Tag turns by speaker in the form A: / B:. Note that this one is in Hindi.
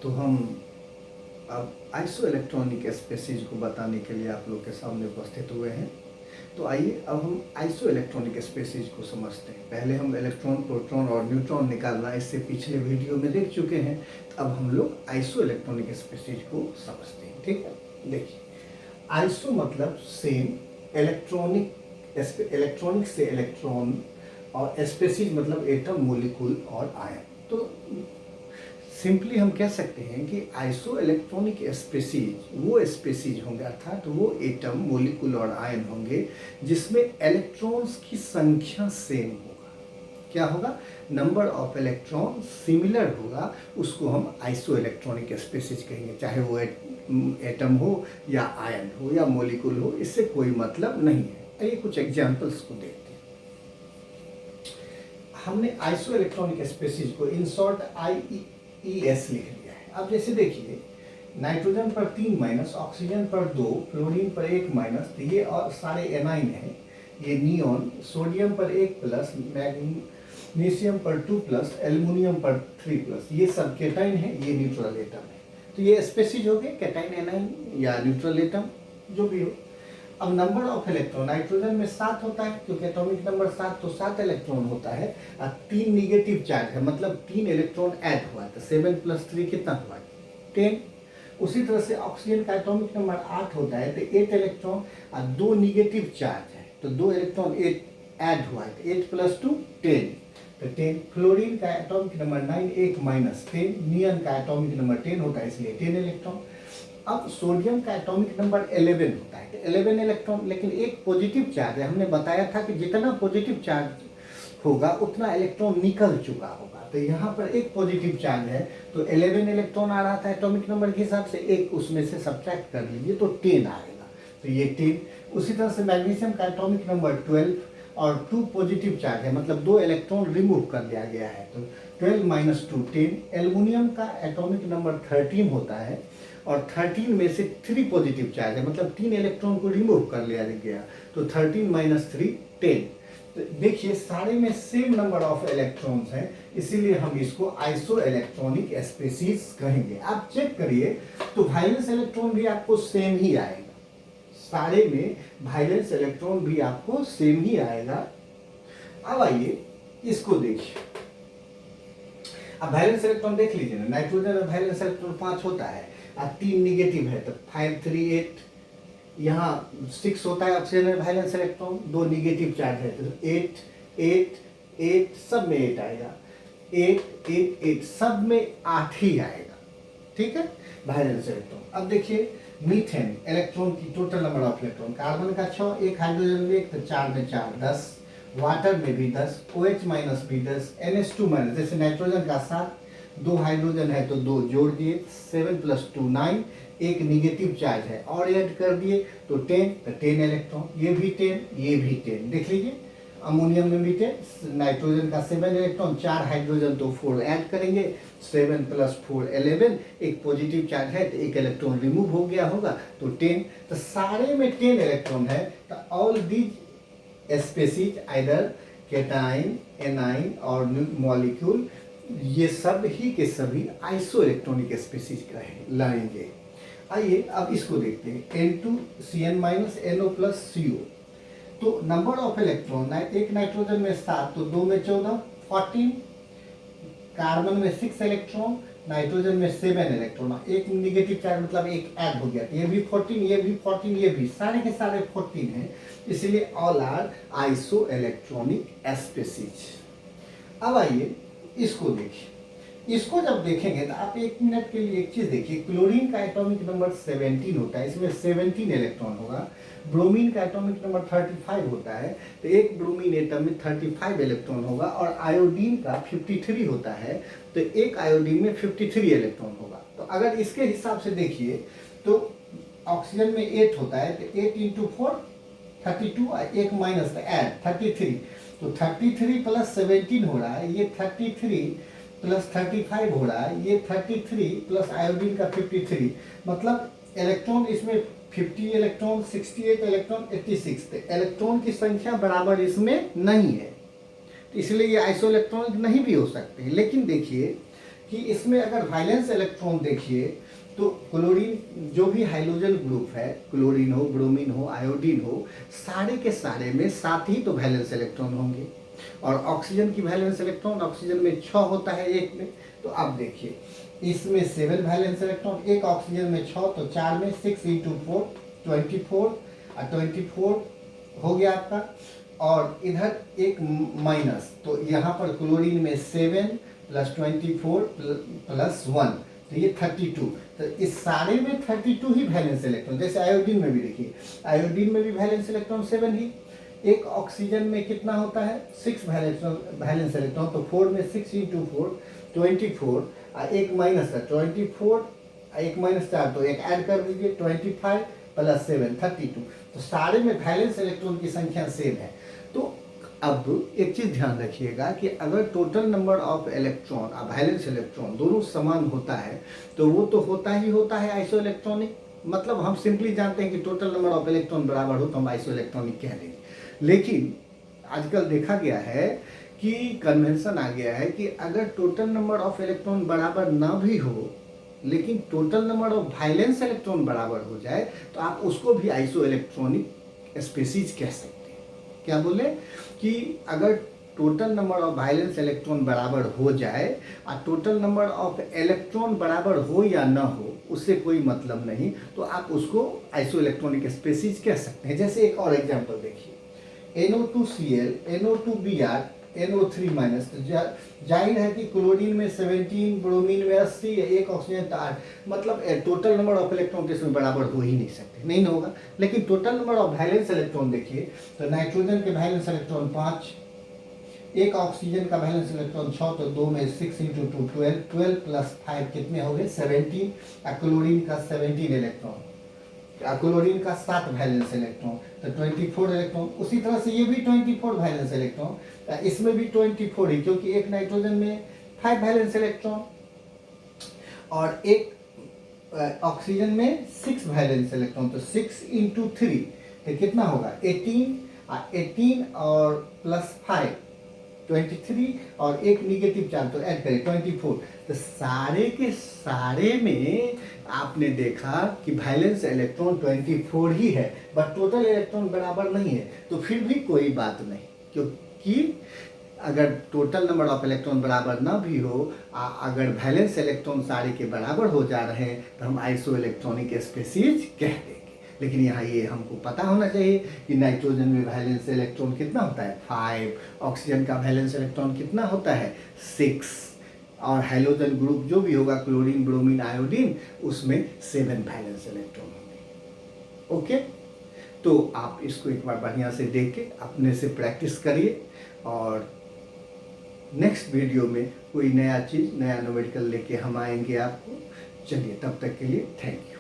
A: तो हम अब आइसो इलेक्ट्रॉनिक स्पेसीज को बताने के लिए आप लोग के सामने उपस्थित हुए हैं। तो आइए अब हम आइसो इलेक्ट्रॉनिक स्पेसीज को समझते हैं। पहले हम इलेक्ट्रॉन, प्रोटॉन और न्यूट्रॉन निकालना इससे पिछले वीडियो में देख चुके हैं। तो अब हम लोग आइसो इलेक्ट्रॉनिक स्पेसीज को समझते हैं। ठीक है, देखिए आइसो मतलब सेम, इलेक्ट्रॉनिक से इलेक्ट्रॉन, और स्पेसीज मतलब एटम, मोलिक्यूल और आयन। तो सिंपली हम कह सकते हैं कि आइसो इलेक्ट्रॉनिक स्पेसीज वो स्पेसीज होंगे, अर्थात वो एटम, मोलिक्यूल और आयन होंगे जिसमें इलेक्ट्रॉन्स की संख्या सेम होगा। क्या होगा? नंबर ऑफ इलेक्ट्रॉन सिमिलर होगा, उसको हम आइसो इलेक्ट्रॉनिक स्पेसीज कहेंगे। चाहे वो एटम हो या आयन हो या मोलिक्यूल हो, इससे कोई मतलब नहीं है। आइए कुछ एग्जांपल्स को देखते हैं। हमने आइसो इलेक्ट्रॉनिक स्पेसीज को इन शॉर्ट IES लिख लिया है। अब जैसे देखिए, नाइट्रोजन पर 3 माइनस, ऑक्सीजन पर 2, फ्लोरीन पर 1 माइनस, तो ये और सारे एनाइन हैं। ये नियॉन, सोडियम पर 1 प्लस, मैग्नीशियम पर 2 प्लस, एल्युमिनियम पर 3 प्लस, ये सब केटाइन है, ये न्यूट्रल एटम है। तो ये स्पेसीज हो गए, केटाइन, एनाइन या न्यूट्रल एटम जो भी हो। अब नंबर ऑफ इलेक्ट्रॉन, नाइट्रोजन में 7 होता है क्योंकि एटॉमिक नंबर 7, तो 7 इलेक्ट्रॉन होता है। और 3 निगेटिव चार्ज है, मतलब 3 इलेक्ट्रॉन ऐड हुआ, तो 7 प्लस 3 कितना हुआ? 10। उसी तरह से ऑक्सीजन का एटॉमिक नंबर 8 होता है, तो 8 इलेक्ट्रॉन और 2 निगेटिव चार्ज है, तो 2 इलेक्ट्रॉन 8 ऐड हुआ है, तो 8 प्लस 2 10, तो 10। फ्लोरीन का एटॉमिक नंबर 9, 1 माइनस 10, नियन का एटॉमिक नंबर 10 होता है, इसलिए 10 इलेक्ट्रॉन। अब सोडियम का एटॉमिक नंबर 11 होता है, 11 इलेक्ट्रॉन, लेकिन एक पॉजिटिव चार्ज है। हमने बताया था कि जितना पॉजिटिव चार्ज होगा उतना इलेक्ट्रॉन निकल चुका होगा, तो यहाँ पर एक पॉजिटिव चार्ज है, तो 11 इलेक्ट्रॉन आ रहा था एटॉमिक नंबर के हिसाब से, एक उसमें से सब्ट्रैक्ट कर लीजिए तो 10 आएगा, तो ये 10। उसी तरह से मैग्नीशियम का एटॉमिक नंबर 12 और 2 पॉजिटिव चार्ज है, मतलब 2 इलेक्ट्रॉन रिमूव कर दिया गया है, तो 12 माइनस 2 10। एल्युमिनियम का एटॉमिक नंबर 13 होता है और 13 में से 3 पॉजिटिव चार्ज है, मतलब 3 इलेक्ट्रॉन को रिमूव कर लिया गया, तो 13 माइनस 3 10। तो देखिए सारे में सेम नंबर ऑफ इलेक्ट्रॉन्स हैं, इसीलिए हम इसको आइसो इलेक्ट्रॉनिक स्पेसीज कहेंगे। आप चेक करिए तो वैलेंस इलेक्ट्रॉन भी आपको सेम ही आएगा, सारे में वैलेंस इलेक्ट्रॉन भी आपको सेम ही आएगा। अब आइए इसको देखिए, अब वैलेंस इलेक्ट्रॉन देख लीजिए ना, नाइट्रोजन में वैलेंस इलेक्ट्रॉन 5 होता है और 3 निगेटिव है, तो 5 3 8। यहाँ 6 होता है ऑक्सीजन में वैलेंस इलेक्ट्रॉन, 2 निगेटिव चार्ज है, तो 8 8 8, सब में 8 आएगा, 8 8 8, सब में 8 ही आएगा। ठीक है, वैलेंस इलेक्ट्रॉन। अब देखिए मीथेन, इलेक्ट्रॉन की total number of electron, carbon का 6, एक हाइड्रोजन में 1, तो 4 में 4 10, वाटर में भी 10, OH माइनस भी 10, NH2 माइनस, जैसे नाइट्रोजन का 7, 2 हाइड्रोजन है तो 2 जोड़ दिए, 7 प्लस 2 9, एक निगेटिव चार्ज है और ऐड कर दिए तो 10, तो 10 इलेक्ट्रॉन, ये भी 10, ये भी 10। देख लीजिए अमोनियम में भी 10, नाइट्रोजन का 7 इलेक्ट्रॉन, 4 हाइड्रोजन तो 4 ऐड करेंगे, 7 प्लस 4 11, एक पॉजिटिव चार्ज है तो एक इलेक्ट्रॉन रिमूव हो गया होगा, तो 10। तो सारे में 10 इलेक्ट्रॉन है, तो all these species either cation, A9 और मॉलिक्यूल, ये सब ही के सभी आइसो इलेक्ट्रॉनिक स्पेसीज लाएंगे। आइए अब इसको देखते हैं, N2CN minus NO plus CO। तो नंबर ऑफ इलेक्ट्रॉन, एक नाइट्रोजन में 7, तो 2 में 14 14, कार्बन में 6 इलेक्ट्रॉन, नाइट्रोजन में 7 इलेक्ट्रॉन, एक निगेटिव चार्ज मतलब एक ऐड हो गया, ये भी 14, ये भी 14, ये भी, सारे के सारे 14 हैं, इसलिए all are isoelectronic species. अब आइए इसको देखिए, इसको जब देखेंगे तो आप 1 मिनट के लिए एक चीज देखिए, क्लोरीन का एटॉमिक नंबर 17 होता है, इसमें 17 इलेक्ट्रॉन होगा। ब्रोमीन का एटॉमिक नंबर 35 होता है, तो एक ब्रोमीन एटम में 35 इलेक्ट्रॉन होगा। और आयोडीन का 53 होता है, तो एक आयोडीन में 53 इलेक्ट्रॉन होगा। तो अगर इसके हिसाब से देखिए तो ऑक्सीजन में 8 होता है, तो 8 इंटू 4 32, एक माइनस ऐड 33, तो 33 प्लस 17 हो रहा है, ये 33 प्लस 35 हो रहा है, ये 33 प्लस आयोडीन का 53, मतलब इलेक्ट्रॉन इसमें 50 इलेक्ट्रॉन, 68 इलेक्ट्रॉन, 86, तो इलेक्ट्रॉन की संख्या बराबर इसमें नहीं है, तो इसलिए ये आइसो इलेक्ट्रॉनिक नहीं भी हो सकते। लेकिन देखिए कि इसमें अगर वैलेंस इलेक्ट्रॉन देखिए तो क्लोरीन जो भी हाइड्रोजन ग्रुप है, क्लोरीन हो, ब्रोमीन हो, आयोडीन हो, सारे के सारे में 7 ही तो वैलेंस इलेक्ट्रॉन होंगे। और ऑक्सीजन की वैलेंस इलेक्ट्रॉन, ऑक्सीजन में 6 होता है एक में। तो आप देखिए इसमें 7 वैलेंस इलेक्ट्रॉन, एक ऑक्सीजन में 6, तो 4 में 6 × 4 24, और 24 हो गया आपका। और इधर एक माइनस, तो यहाँ पर क्लोरीन में 7 + 24 + 1, तो ये 32। तो इस सारे में 32 ही वैलेंस इलेक्ट्रॉन। जैसे आयोडीन में भी देखिए, आयोडीन में भी वैलेंस इलेक्ट्रॉन 7 ही। एक ऑक्सीजन में कितना होता है 6 वैलेंस इलेक्ट्रॉन, तो 4 में 6 × 4 24, और एक माइनस है 24, एक माइनस 4, तो एक ऐड कर दीजिए 25 + 7 32। तो सारे में वैलेंस इलेक्ट्रॉन की संख्या सेम है। तो अब एक चीज ध्यान रखिएगा कि अगर टोटल नंबर ऑफ इलेक्ट्रॉन और वैलेंस इलेक्ट्रॉन दोनों समान होता है तो वो तो होता ही होता है आइसो इलेक्ट्रॉनिक। मतलब हम सिंपली जानते हैं कि टोटल नंबर ऑफ इलेक्ट्रॉन बराबर हो तो हम आइसो इलेक्ट्रॉनिक कह देंगे। लेकिन आजकल देखा गया है कि कन्वेंशन आ गया है कि अगर टोटल नंबर ऑफ इलेक्ट्रॉन बराबर ना भी हो लेकिन total number of valence electron बराबर हो जाए तो आप उसको भी आइसो इलेक्ट्रॉनिक स्पीशीज कह सकते हैं। क्या बोले कि अगर total number of valence electron बराबर हो जाए और टोटल नंबर ऑफ इलेक्ट्रॉन बराबर हो या ना हो उससे कोई मतलब नहीं, तो आप उसको आइसो इलेक्ट्रॉनिक स्पीशीज कह सकते हैं। जैसे एक और एग्जांपल देखिए, NO2Cl, NO2Br, NO3-, तो जाहिर है कि क्लोरीन में 17, ब्रोमीन में 80, एक ऑक्सीजन तो 8, मतलब टोटल नंबर ऑफ इलेक्ट्रॉन तो इसमें बराबर हो ही नहीं सकते, नहीं होगा। लेकिन total number of valence electron देखिए तो नाइट्रोजन के वैलेंस इलेक्ट्रॉन 5, एक ऑक्सीजन का वैलेंस इलेक्ट्रॉन 6, तो 2 में 6 × 2 12, 12 + 5 कितने हो गए 17, और क्लोरीन का 17 इलेक्ट्रॉन, क्लोरीन का 7 वैलेंस इलेक्ट्रॉन, तो 24 इलेक्ट्रॉन। उसी तरह से ये भी 24 वैलेंस इलेक्ट्रॉन, इसमें भी 24 ही, क्योंकि एक नाइट्रोजन में 5 वैलेंस इलेक्ट्रॉन और एक ऑक्सीजन में 6 वैलेंस इलेक्ट्रॉन, तो 6 × 3 तो कितना होगा 18, और 18 और +5 23, और एक निगेटिव चार्ज तो ऐड करें 24। तो सारे के सारे में आपने देखा कि वैलेंस इलेक्ट्रॉन 24 ही है, बट टोटल इलेक्ट्रॉन बराबर नहीं है। तो फिर भी कोई बात नहीं, क्योंकि अगर टोटल नंबर ऑफ इलेक्ट्रॉन बराबर ना भी हो, अगर वैलेंस इलेक्ट्रॉन सारे के बराबर हो जा रहे हैं तो हम आइसो इलेक्ट्रॉनिक स्पीशीज कह देंगे। लेकिन यहाँ ये हमको पता होना चाहिए कि नाइट्रोजन में वैलेंस इलेक्ट्रॉन कितना होता है 5, ऑक्सीजन का वैलेंस इलेक्ट्रॉन कितना होता है 6, और हाइड्रोजन ग्रुप जो भी होगा क्लोरीन, ब्रोमीन, आयोडीन, उसमें 7 वैलेंस इलेक्ट्रॉन होंगे। ओके, तो आप इसको एक बार बढ़िया से देख के अपने से प्रैक्टिस करिए, और नेक्स्ट वीडियो में कोई नया चीज़, नया न्यूमेरिकल लेके हम आएंगे आपको। चलिए, तब तक के लिए थैंक यू।